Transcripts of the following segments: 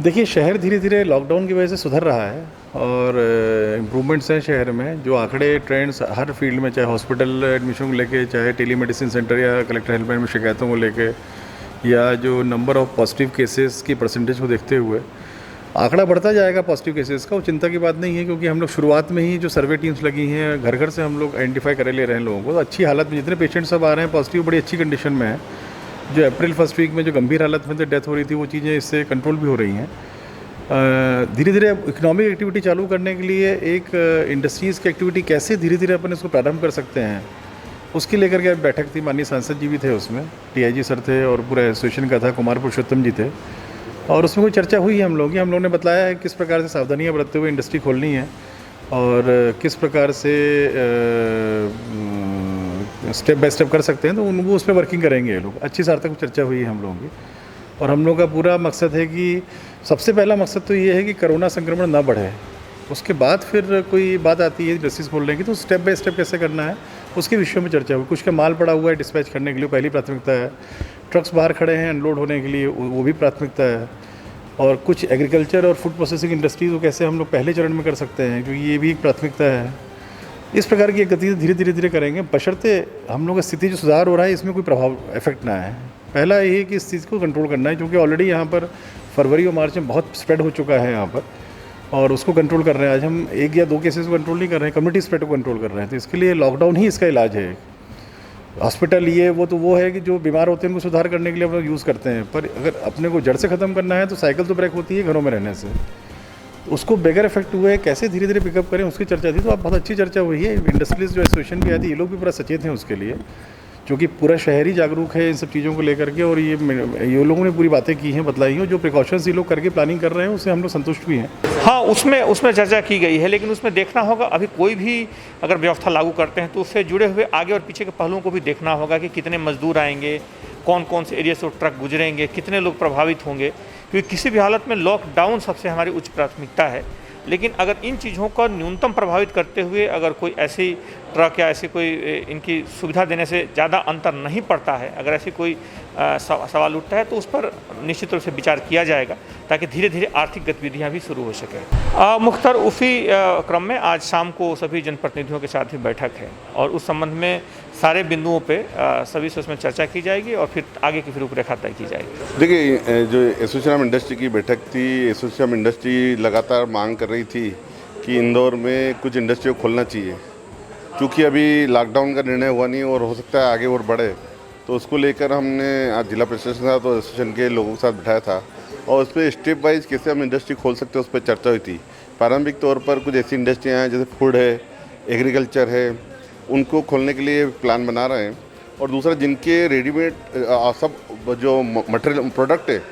देखिए, शहर धीरे-धीरे लॉकडाउन की वजह से सुधर रहा है और इम्प्रूवमेंट्स हैं शहर में। जो आंकड़े, ट्रेंड्स हर फील्ड में, चाहे हॉस्पिटल एडमिशन को लेके, चाहे टेलीमेडिसिन सेंटर या कलेक्टर हेल्पलाइन में शिकायतों को लेके, या जो नंबर ऑफ़ पॉजिटिव केसेस की परसेंटेज को देखते हुए आंकड़ा बढ़ता जाएगा पॉजिटिव केसेस का। वो चिंता की बात नहीं है, क्योंकि हम लोग शुरुआत में ही जो सर्वे टीम्स लगी हैं, घर-घर से हम लोग आइडेंटिफाई कर ले रहे हैं लोगों को। तो अच्छी हालत में जितने पेशेंट सब आ रहे हैं पॉजिटिव, बड़ी अच्छी कंडीशन में है। जो अप्रैल फर्स्ट वीक में जो गंभीर हालत में डेथ हो रही थी, वो चीज़ें इससे कंट्रोल भी हो रही हैं। धीरे धीरे इकोनॉमिक एक्टिविटी चालू करने के लिए एक इंडस्ट्रीज़ की एक्टिविटी कैसे धीरे धीरे अपन इसको प्रारंभ कर सकते हैं, उसकी लेकर के बैठक थी। माननीय सांसद जी भी थे उसमें, टीआईजी सर थे और पूरा एसोसिएशन का था, कुमार पुरुषोत्तम जी थे। और उसमें कोई चर्चा हुई है हम लोगों की। हम लोगों ने बताया है किस प्रकार से सावधानियाँ बरतते हुए इंडस्ट्री खोलनी है और किस प्रकार से स्टेप बाय स्टेप कर सकते हैं। तो वो उस पर वर्किंग करेंगे ये लोग। अच्छी सार्थक चर्चा हुई है हम लोगों की। और हम लोग का पूरा मकसद है कि सबसे पहला मकसद तो ये है कि कोरोना संक्रमण ना बढ़े। उसके बाद फिर कोई बात आती है इंडस्ट्रीज़ खोलने की, तो स्टेप बाय स्टेप कैसे करना है उसके विषय में चर्चा हुई। कुछ का माल पड़ा हुआ है डिस्पैच करने के लिए, पहली प्राथमिकता है। ट्रक्स बाहर खड़े हैं अनलोड होने के लिए, वो भी प्राथमिकता है। और कुछ एग्रीकल्चर और फूड प्रोसेसिंग इंडस्ट्रीज़ को कैसे हम लोग पहले चरण में कर सकते हैं, क्योंकि ये भी एक प्राथमिकता है। इस प्रकार की गति धीरे धीरे करेंगे, बशर्ते हम लोग की स्थिति जो सुधार हो रहा है इसमें कोई प्रभाव इफेक्ट ना आए। पहला ये है कि इस चीज़ को कंट्रोल करना है, क्योंकि ऑलरेडी यहाँ पर फरवरी और मार्च में बहुत स्प्रेड हो चुका है यहाँ पर, और उसको कंट्रोल कर रहे हैं। आज हम 1 या 2 केसेस को कंट्रोल नहीं कर रहे हैं, कम्युनिटी स्प्रेड को कंट्रोल कर रहे हैं। तो इसके लिए लॉकडाउन ही इसका इलाज है। हॉस्पिटल ये वो है कि जो बीमार होते हैं उनको सुधार करने के लिए हम लोग यूज़ करते हैं, पर अगर अपने को जड़ से ख़त्म करना है तो साइकिल तो ब्रेक होती है घरों में रहने से। उसको बगैर इफेक्ट हुए कैसे धीरे धीरे पिकअप करें, उसकी चर्चा थी। तो अब बहुत अच्छी चर्चा हुई है। इंडस्ट्रीज जो एसोसिएशन भी आई थी, ये लोग भी पूरा सचेत हैं उसके लिए, क्योंकि पूरा शहर ही जागरूक है इन सब चीज़ों को लेकर के। और ये लोगों ने पूरी बातें की हैं, बतलाई हैं। जो प्रिकॉशंस ये लोग करके प्लानिंग कर रहे हैं उससे हम लोग संतुष्ट भी हैं। हाँ, उसमें चर्चा की गई है, लेकिन उसमें देखना होगा अभी कोई भी अगर व्यवस्था लागू करते हैं तो उससे जुड़े हुए आगे और पीछे के पहलुओं को भी देखना होगा कि कितने मजदूर आएंगे, कौन कौन से एरिया से ट्रक गुजरेंगे, कितने लोग प्रभावित होंगे। क्योंकि किसी भी हालत में लॉकडाउन सबसे हमारी उच्च प्राथमिकता है। लेकिन अगर इन चीज़ों को न्यूनतम प्रभावित करते हुए अगर कोई ऐसी ट्रक या ऐसी कोई इनकी सुविधा देने से ज़्यादा अंतर नहीं पड़ता है, अगर ऐसी कोई सवाल उठता है तो उस पर निश्चित रूप से विचार किया जाएगा, ताकि धीरे धीरे आर्थिक गतिविधियां भी शुरू हो सके। मुख्तर उसी क्रम में आज शाम को सभी जनप्रतिनिधियों के साथ भी बैठक है और उस संबंध में सारे बिंदुओं पे सभी से उसमें चर्चा की जाएगी और फिर आगे की रूपरेखा तय की जाएगी। देखिए, जो एसोसिएशन ऑफ इंडस्ट्री की बैठक थी, एसोसिएशन ऑफ इंडस्ट्री लगातार मांग कर रही थी कि इंदौर में कुछ इंडस्ट्री को खोलना चाहिए। चूँकि अभी लॉकडाउन का निर्णय हुआ नहीं और हो सकता है आगे और बढ़े, तो उसको लेकर हमने आज जिला प्रशासन के साथ और एसोसिएशन के लोगों के साथ बिठाया था और उस पर स्टेप वाइज कैसे हम इंडस्ट्री खोल सकते हैं उस पर चर्चा हुई थी। प्रारंभिक तौर पर कुछ ऐसी इंडस्ट्रियाँ हैं जैसे फूड है, एग्रीकल्चर है, उनको खोलने के लिए प्लान बना रहे हैं। और दूसरा, जिनके रेडीमेड सब जो मटेरियल प्रोडक्ट है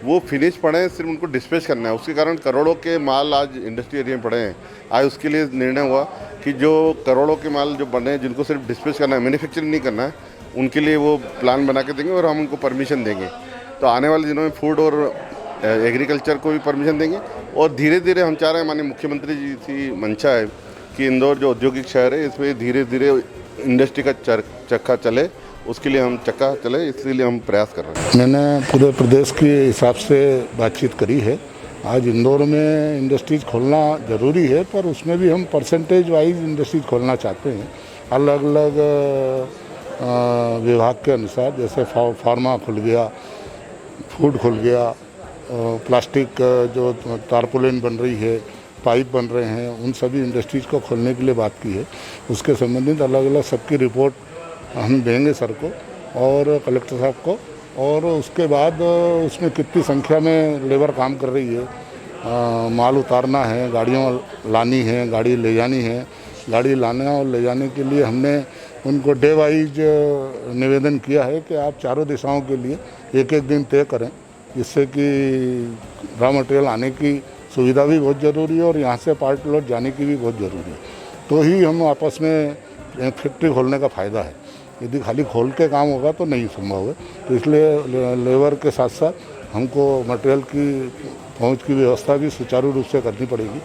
वो फिनिश पड़े हैं, सिर्फ उनको डिस्पैच करना है। उसके कारण करोड़ों के माल आज इंडस्ट्री एरिया में पड़े हैं। आज उसके लिए निर्णय हुआ कि जो करोड़ों के माल जो बने हैं, जिनको सिर्फ डिस्पैच करना है, मैन्युफैक्चरिंग नहीं करना है, उनके लिए वो प्लान बना के देंगे और हम उनको परमिशन देंगे। तो आने वाले दिनों में फूड और एग्रीकल्चर को भी परमिशन देंगे। और धीरे धीरे हम चाह रहे हैं, माननीय मुख्यमंत्री जी की मंशा है कि इंदौर जो औद्योगिक शहर है इसमें धीरे धीरे इंडस्ट्री का चक्का चले, उसके लिए हम चक्का चले, इसलिए हम प्रयास कर रहे हैं। मैंने पूरे प्रदेश के हिसाब से बातचीत करी है। आज इंदौर में इंडस्ट्रीज़ खोलना ज़रूरी है, पर उसमें भी हम परसेंटेज वाइज इंडस्ट्रीज़ खोलना चाहते हैं, अलग अलग विभाग के अनुसार। जैसे फार्मा खुल गया, फूड खुल गया, प्लास्टिक जो टारपोलिन बन रही है, पाइप बन रहे हैं, उन सभी इंडस्ट्रीज़ को खोलने के लिए बात की है। उसके संबंधित अलग अलग सबकी रिपोर्ट हम देंगे सर को और कलेक्टर साहब को। और उसके बाद उसमें कितनी संख्या में लेबर काम कर रही है, माल उतारना है, गाड़ियाँ लानी है, गाड़ी ले जानी है। गाड़ी लाने और ले जाने के लिए हमने उनको डे वाइज निवेदन किया है कि आप चारों दिशाओं के लिए एक एक दिन तय करें, जिससे कि रॉ मटेरियल आने की सुविधा भी बहुत ज़रूरी है और यहाँ से पार्ट लोड जाने की भी बहुत ज़रूरी है। तो ही हम आपस में फैक्ट्री खोलने का फ़ायदा है। यदि खाली खोल के काम होगा तो नहीं संभव है। तो इसलिए लेबर के साथ साथ हमको मटेरियल की पहुंच की व्यवस्था भी सुचारू रूप से करनी पड़ेगी।